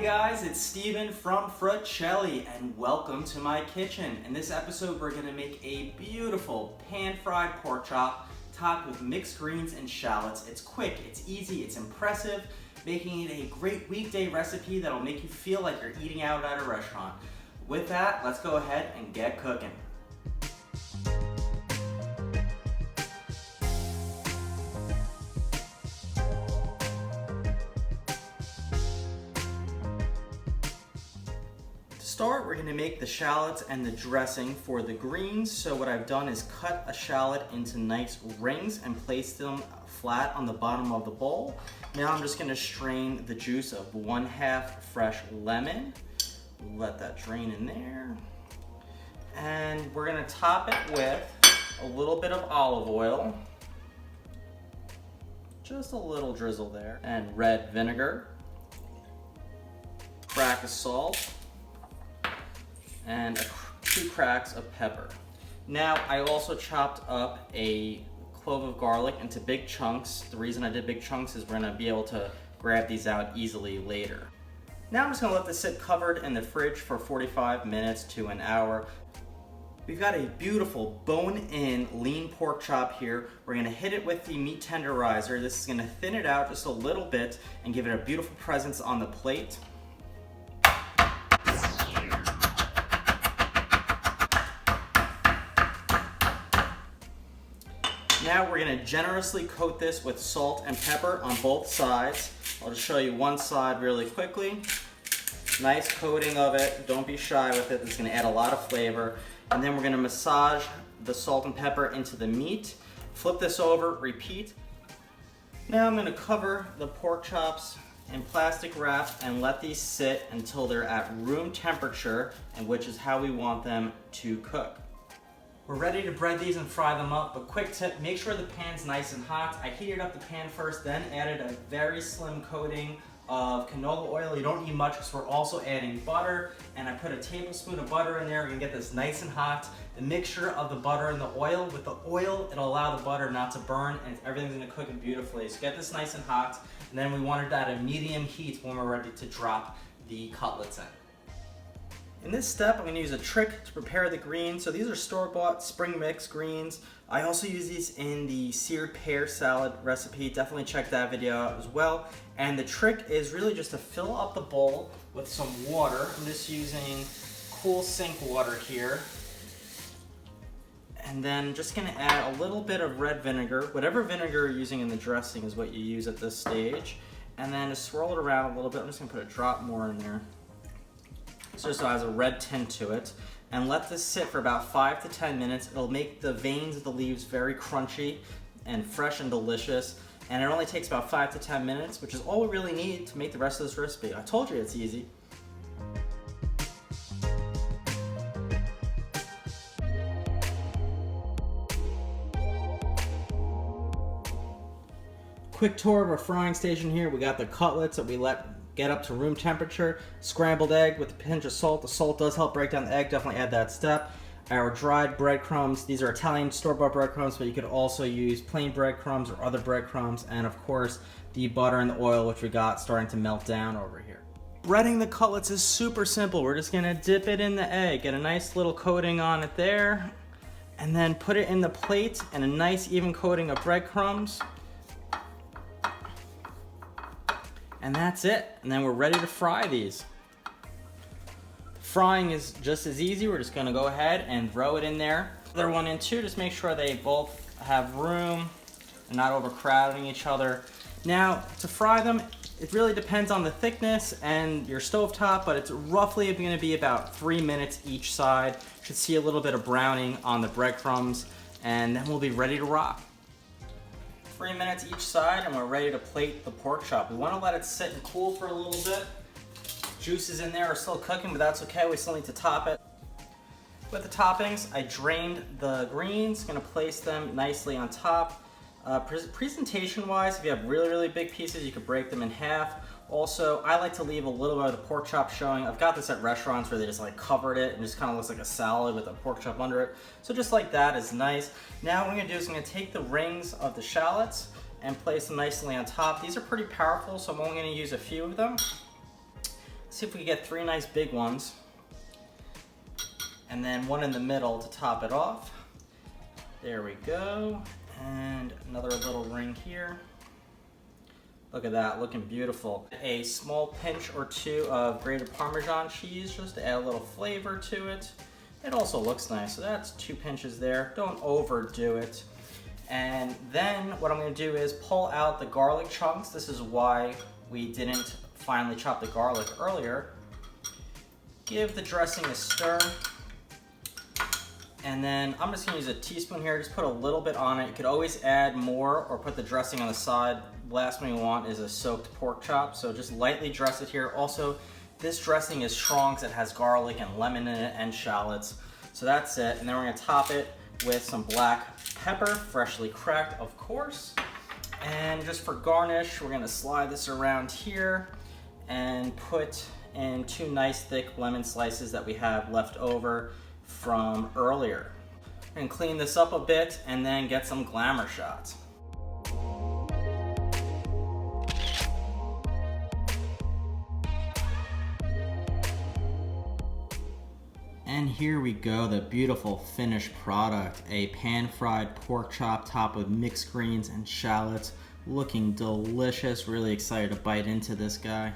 guys, it's Steven from Frachelli and welcome to my kitchen. In this episode we're going to make a beautiful pan-fried pork chop topped with mixed greens and shallots. It's quick, it's easy, it's impressive, making it a great weekday recipe that'll make you feel like you're eating out at a restaurant. With that, let's go ahead and get cooking. To start, we're going to make the shallots and the dressing for the greens. So what I've done is cut a shallot into nice rings and place them flat on the bottom of the bowl. Now I'm just going to strain the juice of 1/2 fresh lemon. Let that drain in there. And we're going to top it with a little bit of olive oil. Just a little drizzle there. And red vinegar. Crack of salt. And 2 cracks of pepper. Now I also chopped up a clove of garlic into big chunks. The reason I did big chunks is we're gonna be able to grab these out easily later. Now I'm just gonna let this sit covered in the fridge for 45 minutes to an hour. We've got a beautiful bone-in lean pork chop here. We're gonna hit it with the meat tenderizer. This is gonna thin it out just a little bit and give it a beautiful presence on the plate. Now we're going to generously coat this with salt and pepper on both sides. I'll just show you one side really quickly. Nice coating of it. Don't be shy with it. It's going to add a lot of flavor. And then we're going to massage the salt and pepper into the meat. Flip this over, repeat. Now I'm going to cover the pork chops in plastic wrap and let these sit until they're at room temperature, and which is how we want them to cook. We're ready to bread these and fry them up, but quick tip, make sure the pan's nice and hot. I heated up the pan first, then added a very slim coating of canola oil. You don't need much because we're also adding butter, and I put a tablespoon of butter in there. We're gonna get this nice and hot. The mixture of the butter and the oil, with the oil, it'll allow the butter not to burn, and everything's gonna cook it beautifully. So get this nice and hot, and then we want it at a medium heat when we're ready to drop the cutlets in. In this step, I'm going to use a trick to prepare the greens. So these are store-bought spring mix greens. I also use these in the seared pear salad recipe. Definitely check that video out as well. And the trick is really just to fill up the bowl with some water. I'm just using cool sink water here. And then just going to add a little bit of red vinegar. Whatever vinegar you're using in the dressing is what you use at this stage. And then just swirl it around a little bit. I'm just going to put a drop more in there, so it has a red tint to it, and let this sit for about 5 to 10 minutes. It'll make the veins of the leaves very crunchy and fresh and delicious, and it only takes about 5 to 10 minutes, which is all we really need to make the rest of this recipe. I told you it's easy. Quick tour of our frying station here. We got the cutlets that we let get up to room temperature, scrambled egg with a pinch of salt. The salt does help break down the egg, definitely add that step. Our dried breadcrumbs, these are Italian store-bought breadcrumbs, but you could also use plain breadcrumbs or other breadcrumbs, and of course the butter and the oil, which we got starting to melt down over here. Breading the cutlets is super simple. We're just gonna dip it in the egg, get a nice little coating on it there, and then put it in the plate and a nice even coating of breadcrumbs. And that's it. And then we're ready to fry these. Frying is just as easy. We're just gonna go ahead and throw it in there. Other one in too, just make sure they both have room and not overcrowding each other. Now, to fry them, it really depends on the thickness and your stovetop, but it's roughly gonna be about 3 minutes each side. Should see a little bit of browning on the breadcrumbs, and then we'll be ready to rock. 3 minutes each side, and we're ready to plate the pork chop. We want to let it sit and cool for a little bit. Juices in there are still cooking, but that's okay. We still need to top it. With the toppings, I drained the greens. Going to place them nicely on top. Presentation-wise, if you have really, really big pieces, you could break them in half. Also, I like to leave a little bit of the pork chop showing. I've got this at restaurants where they just like covered it and just kind of looks like a salad with a pork chop under it. So just like that is nice. Now what I'm gonna do is I'm gonna take the rings of the shallots and place them nicely on top. These are pretty powerful, so I'm only gonna use a few of them. see if we can get 3 nice big ones. And then one in the middle to top it off. There we go. And another little ring here. Look at that, looking beautiful. A small pinch or 2 of grated Parmesan cheese just to add a little flavor to it. It also looks nice, so that's 2 pinches there. Don't overdo it. And then what I'm gonna do is pull out the garlic chunks. This is why we didn't finely chop the garlic earlier. Give the dressing a stir. And then I'm just gonna use a teaspoon here, just put a little bit on it. You could always add more or put the dressing on the side. Last thing we want is a soaked pork chop, so just lightly dress it here. Also, this dressing is strong because it has garlic and lemon in it and shallots. So that's it, and then we're gonna top it with some black pepper, freshly cracked, of course. And just for garnish, we're gonna slide this around here and put in 2 nice thick lemon slices that we have left over from earlier. And clean this up a bit and then get some glamour shots. And here we go, the beautiful finished product. A pan-fried pork chop topped with mixed greens and shallots. Looking delicious, really excited to bite into this guy.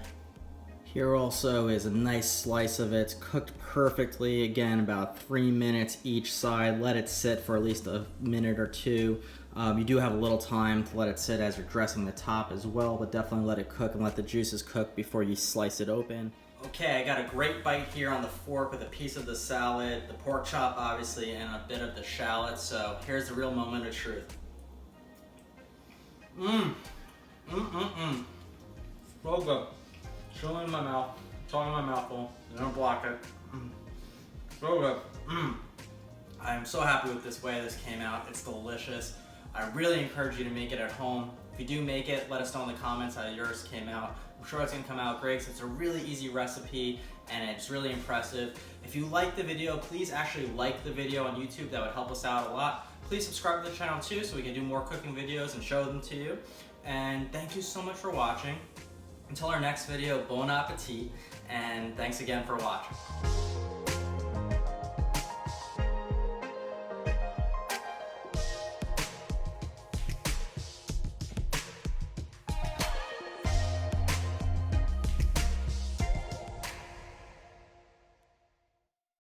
Here also is a nice slice of it, cooked perfectly. Again, about 3 minutes each side. Let it sit for at least a minute or 2. You do have a little time to let it sit as you're dressing the top as well, but definitely let it cook and let the juices cook before you slice it open. Okay, I got a great bite here on the fork with a piece of the salad, the pork chop obviously, and a bit of the shallots. So here's the real moment of truth. So good. Chilling in my mouth, tongue in my mouth full, don't block it. So good. I am so happy with this way this came out. It's delicious. I really encourage you to make it at home. If you do make it, let us know in the comments how yours came out. I'm sure it's gonna come out great. It's a really easy recipe and it's really impressive. If you like the video, please actually like the video on YouTube. That would help us out a lot. Please subscribe to the channel too so we can do more cooking videos and show them to you. And thank you so much for watching. Until our next video, bon appetit, and thanks again for watching.